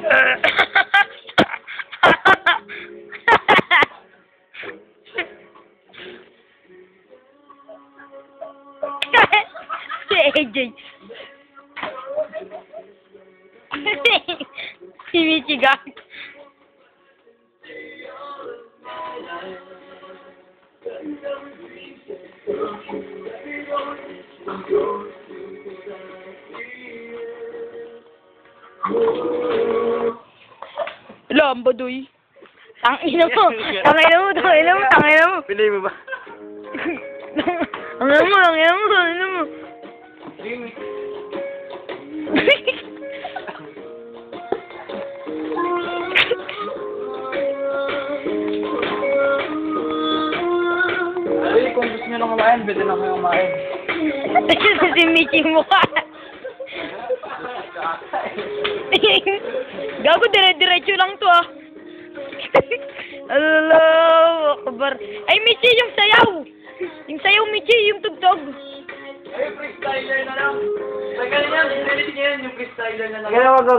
Si AJ. Si Michigan. Lambadoy. Tangina mo. Tangina mo, tangina mo, tangina mo. Pinay mo ba? Tangina mo, tangina mo, tangina mo. Ay, kung gusto nyo lang kumain, pwede na kayo kumain. Si Michi mo ka. Gago, dire-diretso lang to ah. Allahu Akbar. Ay, Michi, yung sayaw. Yung sayaw, Michi, yung tugtog. Ay, freestyler na lang. Tagal yan, nililig niya yan, yung freestyler na lang. Kaya wag.